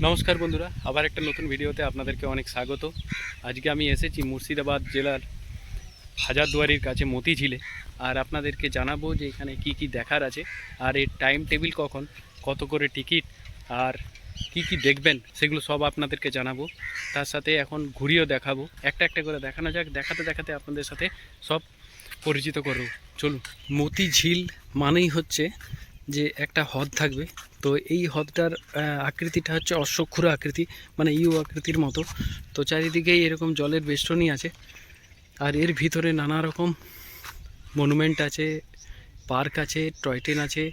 নমস্কার বন্ধুরা, আবার একটা নতুন ভিডিওতে আপনাদেরকে অনেক স্বাগত। আজকে আমি এসেছি মুর্শিদাবাদ জেলার হাজারদুয়ারির কাছে মতিঝিলে। আর আপনাদেরকে জানাবো যে এখানে কি কি দেখার আছে, আর এর টাইম টেবিল কখন, কত করে টিকিট, আর কি কি দেখবেন সেগুলো সব আপনাদেরকে জানাবো। তার সাথে এখন ঘুরিয়েও দেখাবো, একটা একটা করে দেখানো যাক। দেখাতে দেখাতে আপনাদের সাথে সব পরিচিত করব। চলুন। মতিঝিল মানেই হচ্ছে যে একটা হ্রদ থাকবে। তো এই হ্রদটার আকৃতিটা হচ্ছে অশ্বক্ষুরা আকৃতি, মানে ইউ আকৃতির মতো। তো চারিদিকেই এরকম জলের বেষ্টনী আছে, আর এর ভিতরে নানা রকম মনুমেন্ট আছে, পার্ক আছে, টয় ট্রেন আছে।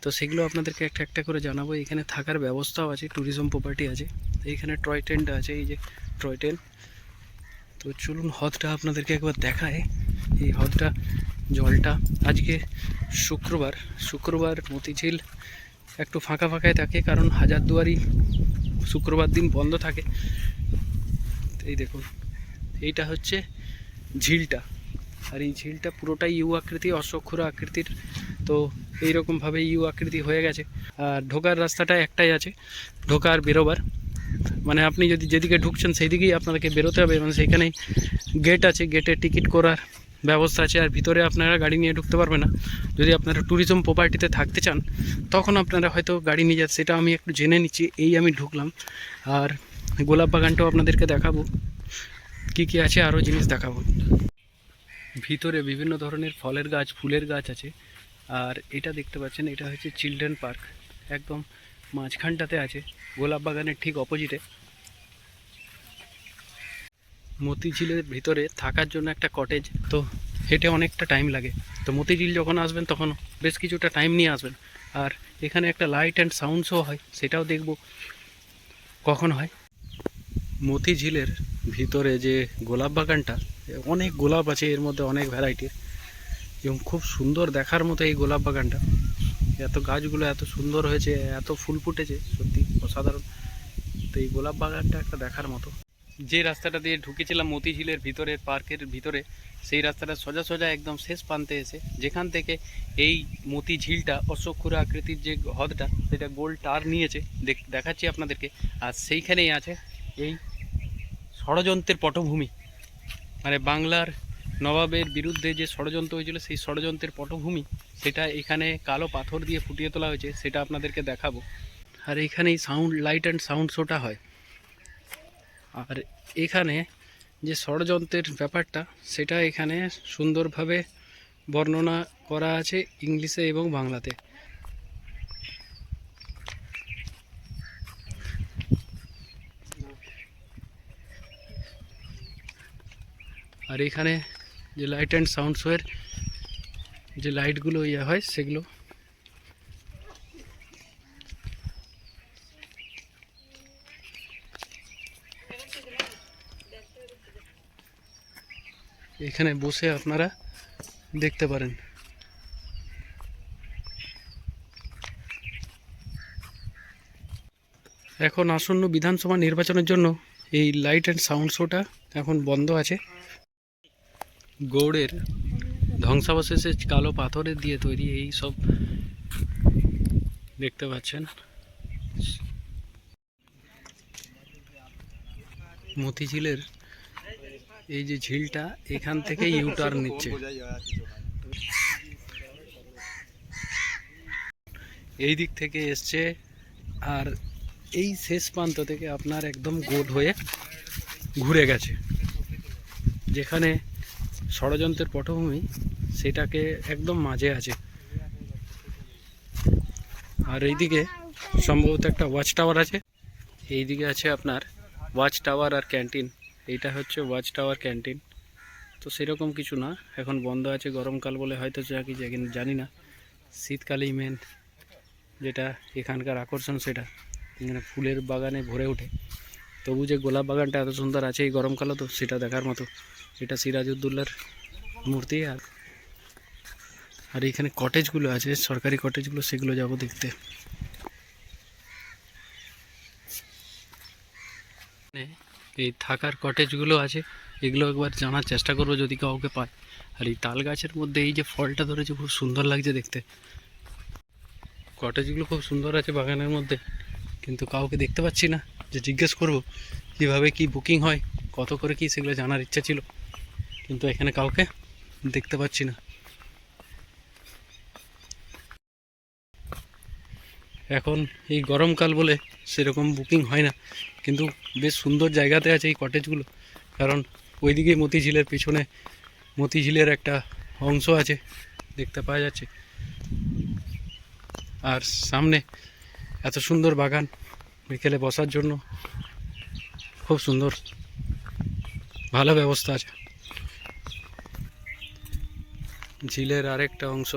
তো সেগুলো আপনাদেরকে একটা একটা করে জানাবো। এখানে থাকার ব্যবস্থাও আছে, ট্যুরিজম প্রপার্টি আছে। এইখানে টয় ট্রেনটা আছে, এই যে টয় ট্রেন। তো চলুন হ্রদটা আপনাদেরকে একবার দেখায়। এই হ্রদটা জলটা আজকে শুক্রবার মতিঝিল একটু ফাঁকা ফাঁকায় থাকে, কারণ হাজারদুয়ারি শুক্রবার দিন বন্ধ থাকে। এই দেখুন, এইটা হচ্ছে ঝিলটা। আর এই ঝিলটা পুরোটাই ইউ আকৃতি, অশ্বক্ষুরা আকৃতির। তো এইরকমভাবে ইউ আকৃতি হয়ে গেছে। আর ঢোকার রাস্তাটা একটাই আছে, ঢোকার বেরোবার। মানে আপনি যদি যেদিকে ঢুকছেন সেই দিকেই আপনাদেরকে বেরোতে হবে, মানে সেইখানেই গেট আছে, গেটে টিকিট করার ব্যবস্থা আছে। আর ভিতরে আপনারা গাড়ি নিয়ে ঢুকতে পারবে না। যদি আপনারা ট্যুরিজম প্রপার্টিতে থাকতে চান তখন আপনারা হয়তো গাড়ি নিয়ে যাচ্ছে, সেটা আমি একটু জেনে নিচ্ছি। এই আমি ঢুকলাম, আর গোলাপ বাগানটাও আপনাদেরকে দেখাবো, কি কি আছে আরও জিনিস দেখাবো। ভিতরে বিভিন্ন ধরনের ফলের গাছ, ফুলের গাছ আছে। আর এটা দেখতে পাচ্ছেন, এটা হচ্ছে চিলড্রেন পার্ক, একদম মাঝখানটাতে আছে, গোলাপ বাগানের ঠিক অপোজিটে। মতিঝিলের ভিতরে থাকার জন্য একটা কটেজ, তো হেঁটে অনেকটা টাইম লাগে। তো মতিঝিল যখন আসবেন তখন বেশ কিছুটা টাইম নিয়ে আসবেন। আর এখানে একটা লাইট অ্যান্ড সাউন্ড শো হয়, সেটাও দেখব কখন হয়। মতিঝিলের ভিতরে যে গোলাপ বাগানটা, অনেক গোলাপ আছে এর মধ্যে, অনেক ভ্যারাইটির, এবং খুব সুন্দর দেখার মতো এই গোলাপ বাগানটা। এত গাছগুলো এত সুন্দর হয়েছে, এত ফুল ফুটেছে, সত্যি অসাধারণ। তো এই গোলাপ বাগানটা একটা দেখার মতো। যে রাস্তাটা দিয়ে ঢুকেছিলাম মতিঝিলের ভিতরের পার্কের ভিতরে, সেই রাস্তাটা সোজা সোজা একদম শেষ প্রান্তে এসে, যেখান থেকে এই মতিঝিলটা অশ্বক্ষুরা আকৃতির যে হ্রদটা, সেটা গোল টার নিয়েছে, দেখাচ্ছি আপনাদেরকে। আর সেইখানেই আছে এই ষড়যন্ত্রের পটভূমি, মানে বাংলার নবাবের বিরুদ্ধে যে ষড়যন্ত্র হয়েছিল, সেই ষড়যন্ত্রের পটভূমি, সেটা এখানে কালো পাথর দিয়ে ফুটিয়ে তোলা হয়েছে, সেটা আপনাদেরকে দেখাবো। আর এইখানেই সাউন্ড, লাইট অ্যান্ড সাউন্ড শোটা হয়। আর এখানে যে ষড়যন্ত্রের ব্যাপারটা, সেটা এখানে সুন্দরভাবে বর্ণনা করা আছে ইংলিশে এবং বাংলাতে। আর এখানে যে লাইট অ্যান্ড সাউন্ড শোয়ের যে লাইটগুলো ইয়ে হয়, সেগুলো এখানে বসে আপনারা দেখতে পারেন। এখন আসন্ন বিধানসভা নির্বাচনের জন্য এই লাইট অ্যান্ড সাউন্ড শোটা এখন বন্ধ আছে। গৌড়ের ধ্বংসাবশেষে কালো পাথরের দিয়ে তৈরি এই সব দেখতে পাচ্ছেন। মতিঝিলের এই যে ঝিলটা, এখান থেকে ইউটার্ন নিচ্ছে। এই দিক থেকে এসছে, আর এই শেষ প্রান্ত থেকে আপনার একদম গোল হয়ে ঘুরে গেছে। যেখানে ষড়যন্ত্রের পটভূমি, সেটাকে একদম মাঝে আছে। আর এইদিকে সম্ভবত একটা ওয়াচ টাওয়ার আছে। এইদিকে আছে আপনার ওয়াচ টাওয়ার আর ক্যান্টিন। এইটা হচ্ছে ওয়াচ টাওয়ার ক্যান্টিন। তো সেরকম কিছু না, এখন বন্ধ আছে, গরমকাল বলে হয়তো জানি না। শীতকালেই মেন যেটা এখানকার আকর্ষণ, সেটা এখানে ফুলের বাগানে ভরে ওঠে। তবু যে গোলাপ বাগানটা এত সুন্দর আছে এই গরমকালে, তো সেটা দেখার মতো। এটা সিরাজউদ্দৌলার মূর্তি। আর এইখানে কটেজগুলো আছে, সরকারি কটেজগুলো, সেগুলো যাব দেখতে। এই থাকার কটেজগুলো আছে, এগুলো একবার জানার চেষ্টা করবো যদি কাউকে পায়। আর এই তাল গাছের মধ্যে এই যে ফলটা ধরেছে, খুব সুন্দর লাগছে দেখতে। কটেজগুলো খুব সুন্দর আছে বাগানের মধ্যে, কিন্তু কাউকে দেখতে পাচ্ছি না যে জিজ্ঞেস করব কিভাবে কি বুকিং হয়, কত করে কি, সেগুলো জানার ইচ্ছা ছিল, কিন্তু এখানে কাউকে দেখতে পাচ্ছি না। এখন এই গরমকাল বলে সেরকম বুকিং হয় না, কিন্তু বেশ সুন্দর জায়গাতে আছে এই কটেজগুলো। কারণ ওইদিকে মতিঝিলের পিছনে মতিঝিলের একটা অংশ আছে দেখতে পাওয়া যাচ্ছে, আর সামনে এত সুন্দর বাগান, বিকেলে বসার জন্য খুব সুন্দর, ভালো ব্যবস্থা আছে। ঝিলের আরেকটা অংশ,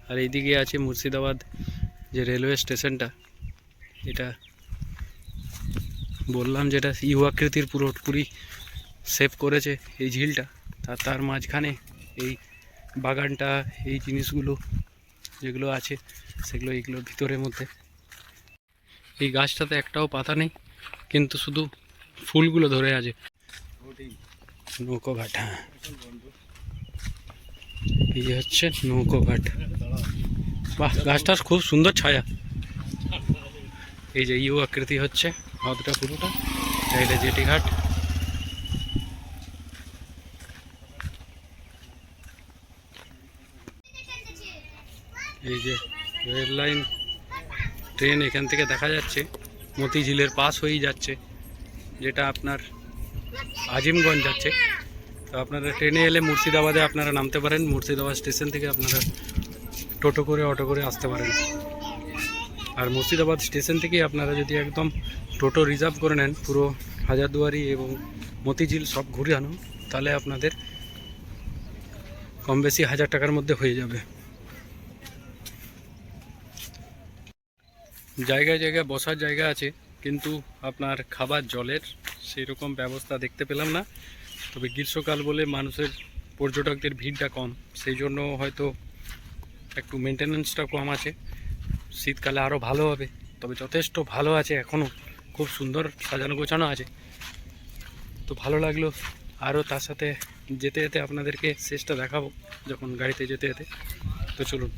আর এইদিকে আছে মুর্শিদাবাদ যে রেলওয়ে স্টেশনটা, এটা বললাম যেটা ইউ আকৃতির পুরোপুরি সেভ করেছে এই ঝিলটা, তার মাঝখানে এই বাগানটা, এই জিনিসগুলো যেগুলো আছে সেগুলো এইগুলোর ভিতরের মধ্যে। এই গাছটাতে একটাও পাতা নেই, কিন্তু শুধু ফুলগুলো ধরে আছে। নৌকো ঘাট, হ্যাঁ এই হচ্ছে নৌকো ঘাট। বাহ, গাছটার খুব সুন্দর ছায়া। এই যে ইউ আকৃতি হচ্ছে হ্রদটা পুরোটা, চাইলে জেটি ঘাট। এই যে রেল লাইন, ট্রেন এখান থেকে দেখা যাচ্ছে মতিঝিলের পাশ হয়েই যাচ্ছে, যেটা আপনার আজিমগঞ্জ যাচ্ছে। তো আপনারা ট্রেনে এলে মুর্শিদাবাদে আপনারা নামতে পারেন, মুর্শিদাবাদ স্টেশন থেকে আপনারা টোটো করে, অটো করে আসতে পারেন। আর মুর্শিদাবাদ স্টেশন থেকেই আপনারা যদি একদম টোটো রিজার্ভ করে নেন পুরো হাজারদুয়ারি এবং মতিঝিল সব ঘুরে আনো, তাহলে আপনাদের কম বেশি 1000 টাকার মধ্যে হয়ে যাবে। জায়গায় জায়গায় বসার জায়গা আছে, কিন্তু আপনার খাবার জলের সেই রকম ব্যবস্থা দেখতে পেলাম না। তবে গ্রীষ্মকাল বলে মানুষের, পর্যটকদের ভিড়টা কম, সেই জন্য হয়তো একটু মেনটেন্যান্সটা কম আছে। শীতকালে আরও ভালো হবে, তবে যথেষ্ট ভালো আছে, এখনও খুব সুন্দর সাজানো গোছানো আছে। তো ভালো লাগলো, আরও তার সাথে যেতে যেতে আপনাদেরকে শেষটা দেখাবো যখন গাড়িতে যেতে যেতে। তো চলুন।